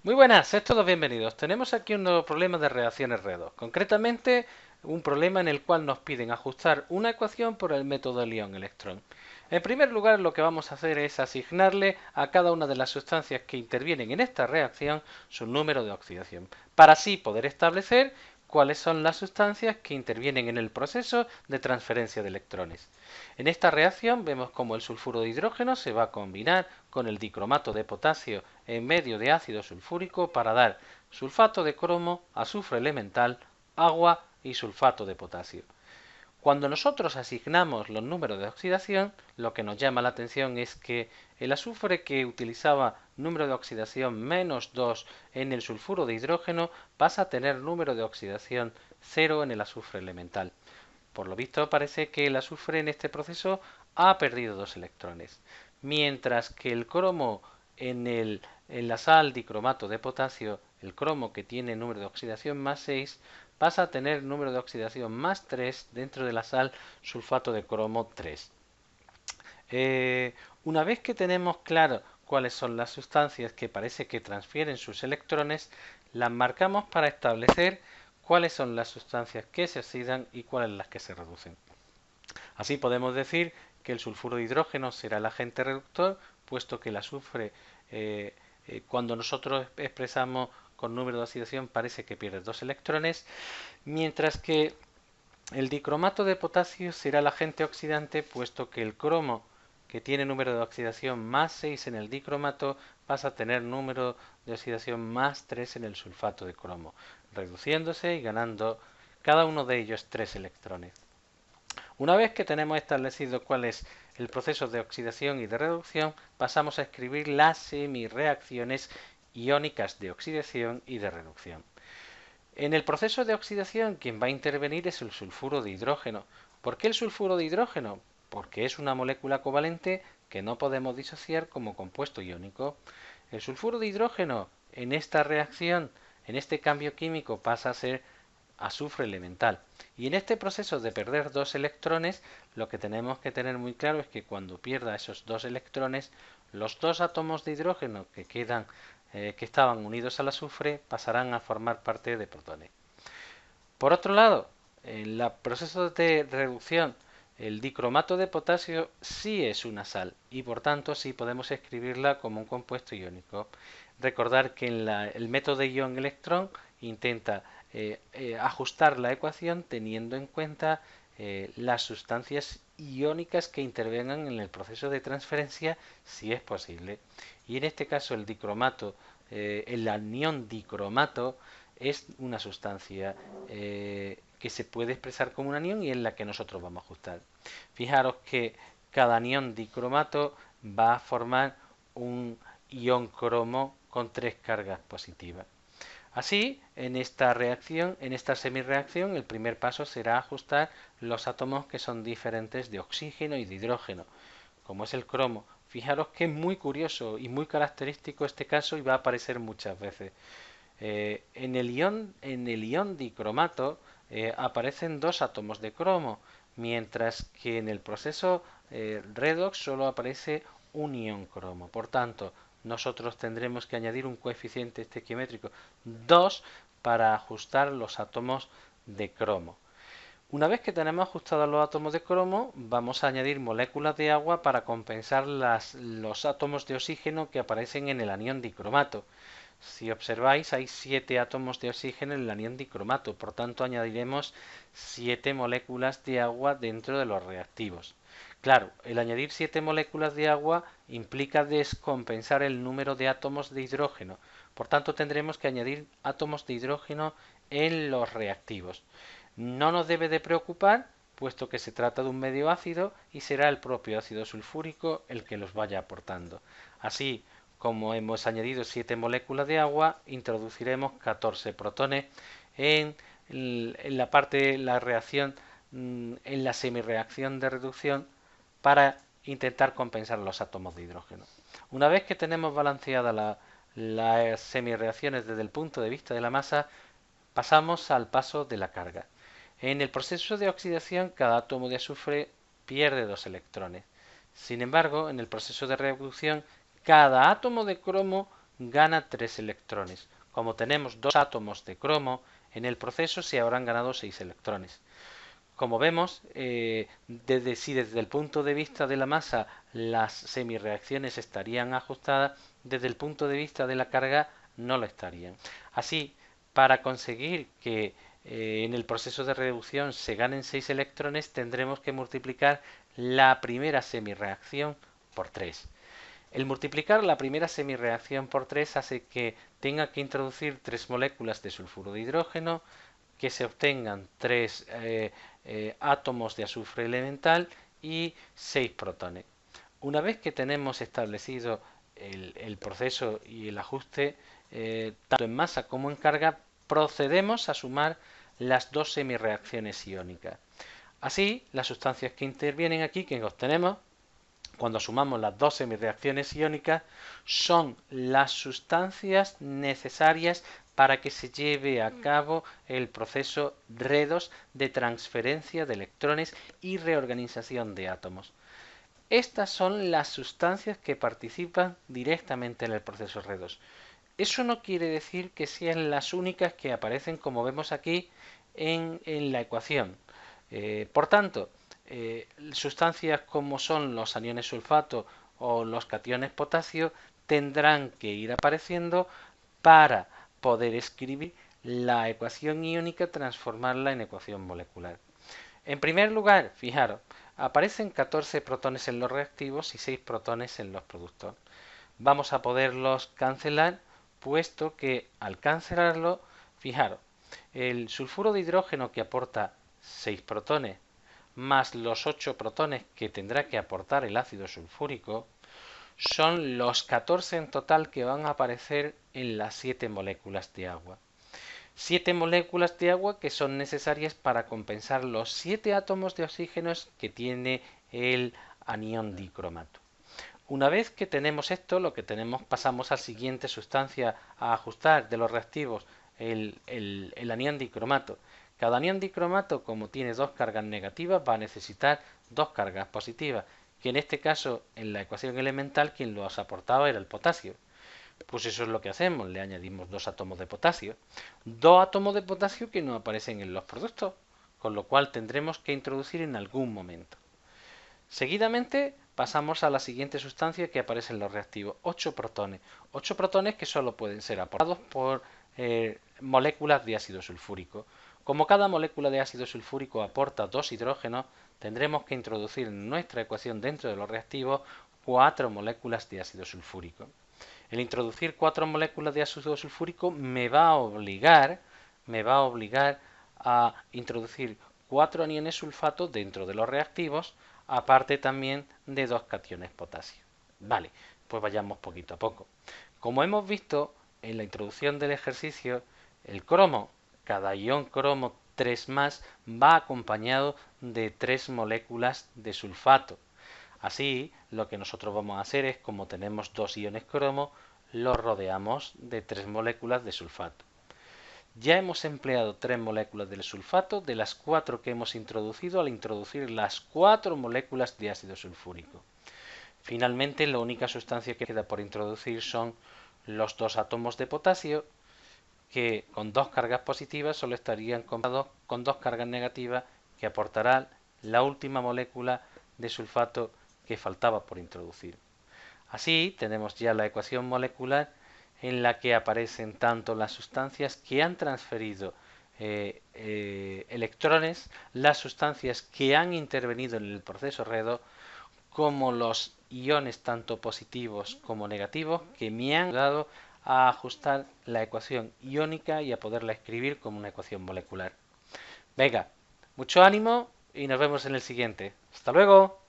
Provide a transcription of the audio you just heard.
Muy buenas, sed todos bienvenidos. Tenemos aquí un nuevo problema de reacciones redox. Concretamente, un problema en el cual nos piden ajustar una ecuación por el método Lyon-Electrón. En primer lugar, lo que vamos a hacer es asignarle a cada una de las sustancias que intervienen en esta reacción su número de oxidación, para así poder establecer cuáles son las sustancias que intervienen en el proceso de transferencia de electrones. En esta reacción vemos cómo el sulfuro de hidrógeno se va a combinar con el dicromato de potasio en medio de ácido sulfúrico para dar sulfato de cromo, azufre elemental, agua y sulfato de potasio. Cuando nosotros asignamos los números de oxidación, lo que nos llama la atención es que el azufre que utilizaba número de oxidación -2 en el sulfuro de hidrógeno pasa a tener número de oxidación 0 en el azufre elemental. Por lo visto parece que el azufre en este proceso ha perdido 2 electrones, mientras que el cromo en la sal dicromato de potasio, el cromo que tiene número de oxidación +6, pasa a tener número de oxidación +3 dentro de la sal sulfato de cromo 3. Una vez que tenemos claro cuáles son las sustancias que parece que transfieren sus electrones, las marcamos para establecer cuáles son las sustancias que se oxidan y cuáles las que se reducen. Así podemos decir que el sulfuro de hidrógeno será el agente reductor, puesto que el azufre, cuando nosotros expresamos con número de oxidación, parece que pierde 2 electrones, mientras que el dicromato de potasio será el agente oxidante, puesto que el cromo, que tiene número de oxidación +6 en el dicromato, pasa a tener número de oxidación +3 en el sulfato de cromo, reduciéndose y ganando cada uno de ellos 3 electrones. Una vez que tenemos establecido cuál es el proceso de oxidación y de reducción, pasamos a escribir las semirreacciones iónicas de oxidación y de reducción. En el proceso de oxidación, quien va a intervenir es el sulfuro de hidrógeno. ¿Por qué el sulfuro de hidrógeno? Porque es una molécula covalente que no podemos disociar como compuesto iónico. El sulfuro de hidrógeno en esta reacción, en este cambio químico, pasa a ser azufre elemental. Y en este proceso de perder 2 electrones, lo que tenemos que tener muy claro es que cuando pierda esos 2 electrones, los 2 átomos de hidrógeno que quedan, que estaban unidos al azufre, pasarán a formar parte de protones. Por otro lado, en el proceso de reducción, el dicromato de potasio sí es una sal y por tanto sí podemos escribirla como un compuesto iónico. Recordar que en el método de ion-electrón intenta ajustar la ecuación teniendo en cuenta las sustancias iónicas que intervengan en el proceso de transferencia si es posible. Y en este caso el dicromato, el anión dicromato es una sustancia que se puede expresar como un anión y en la que nosotros vamos a ajustar. Fijaros que cada anión dicromato va a formar un ion cromo con 3 cargas positivas. Así, en esta reacción, en esta semirreacción, el primer paso será ajustar los átomos que son diferentes de oxígeno y de hidrógeno, como es el cromo. Fijaros que es muy curioso y muy característico este caso y va a aparecer muchas veces. En el ion dicromato aparecen 2 átomos de cromo, mientras que en el proceso redox solo aparece un ion cromo. Por tanto, nosotros tendremos que añadir un coeficiente estequiométrico 2 para ajustar los átomos de cromo. Una vez que tenemos ajustados los átomos de cromo, vamos a añadir moléculas de agua para compensar los átomos de oxígeno que aparecen en el anión dicromato. Si observáis, hay 7 átomos de oxígeno en el anión dicromato, por tanto añadiremos 7 moléculas de agua dentro de los reactivos. Claro, el añadir 7 moléculas de agua implica descompensar el número de átomos de hidrógeno, por tanto tendremos que añadir átomos de hidrógeno en los reactivos. No nos debe de preocupar, puesto que se trata de un medio ácido y será el propio ácido sulfúrico el que los vaya aportando. Así, como hemos añadido 7 moléculas de agua, introduciremos 14 protones en la parte de la reacción, en la semirreacción de reducción, para intentar compensar los átomos de hidrógeno. Una vez que tenemos balanceadas las semirreacciones desde el punto de vista de la masa, pasamos al paso de la carga. En el proceso de oxidación, cada átomo de azufre pierde 2 electrones. Sin embargo, en el proceso de reducción, cada átomo de cromo gana 3 electrones. Como tenemos 2 átomos de cromo, en el proceso se habrán ganado 6 electrones. Como vemos, si desde el punto de vista de la masa las semireacciones estarían ajustadas, desde el punto de vista de la carga no lo estarían. Así, para conseguir que en el proceso de reducción se ganen 6 electrones, tendremos que multiplicar la primera semireacción por 3. El multiplicar la primera semireacción por 3 hace que tenga que introducir 3 moléculas de sulfuro de hidrógeno, que se obtengan 3 átomos de azufre elemental y 6 protones. Una vez que tenemos establecido el proceso y el ajuste, tanto en masa como en carga, procedemos a sumar las dos semireacciones iónicas. Así, las sustancias que intervienen aquí, que obtenemos cuando sumamos las dos semireacciones iónicas, son las sustancias necesarias para que se lleve a cabo el proceso redox de transferencia de electrones y reorganización de átomos. Estas son las sustancias que participan directamente en el proceso redox. Eso no quiere decir que sean las únicas que aparecen, como vemos aquí, en la ecuación. Por tanto, sustancias como son los aniones sulfato o los cationes potasio tendrán que ir apareciendo para poder escribir la ecuación iónica, transformarla en ecuación molecular. En primer lugar, fijaros, aparecen 14 protones en los reactivos y 6 protones en los productos. Vamos a poderlos cancelar, puesto que al cancelarlo, fijaros, el sulfuro de hidrógeno que aporta 6 protones más los 8 protones que tendrá que aportar el ácido sulfúrico, son los 14 en total que van a aparecer en las 7 moléculas de agua. 7 moléculas de agua que son necesarias para compensar los 7 átomos de oxígeno que tiene el anión dicromato. Una vez que tenemos esto, lo que tenemos, pasamos a la siguiente sustancia a ajustar de los reactivos, el anión dicromato. Cada anión dicromato, como tiene dos cargas negativas, va a necesitar dos cargas positivas, que en este caso, en la ecuación elemental, quien los aportaba era el potasio. Pues eso es lo que hacemos, le añadimos dos átomos de potasio. Dos átomos de potasio que no aparecen en los productos, con lo cual tendremos que introducir en algún momento. Seguidamente pasamos a la siguiente sustancia que aparece en los reactivos, 8 protones. 8 protones que solo pueden ser aportados por moléculas de ácido sulfúrico. Como cada molécula de ácido sulfúrico aporta 2 hidrógenos, tendremos que introducir en nuestra ecuación dentro de los reactivos 4 moléculas de ácido sulfúrico. El introducir 4 moléculas de ácido sulfúrico me va a obligar a introducir 4 aniones sulfato dentro de los reactivos, aparte también de 2 cationes potasio. Vale, pues vayamos poquito a poco. Como hemos visto en la introducción del ejercicio, el cromo, cada ion cromo 3 más, va acompañado de 3 moléculas de sulfato. Así, lo que nosotros vamos a hacer es, como tenemos 2 iones cromo, los rodeamos de 3 moléculas de sulfato. Ya hemos empleado 3 moléculas del sulfato de las 4 que hemos introducido al introducir las 4 moléculas de ácido sulfúrico. Finalmente, la única sustancia que queda por introducir son los 2 átomos de potasio, que con 2 cargas positivas solo estarían comparados con 2 cargas negativas, que aportarán la última molécula de sulfato que faltaba por introducir. Así tenemos ya la ecuación molecular en la que aparecen tanto las sustancias que han transferido electrones, las sustancias que han intervenido en el proceso redox, como los iones tanto positivos como negativos que me han ayudado a ajustar la ecuación iónica y a poderla escribir como una ecuación molecular. Venga, mucho ánimo y nos vemos en el siguiente. ¡Hasta luego!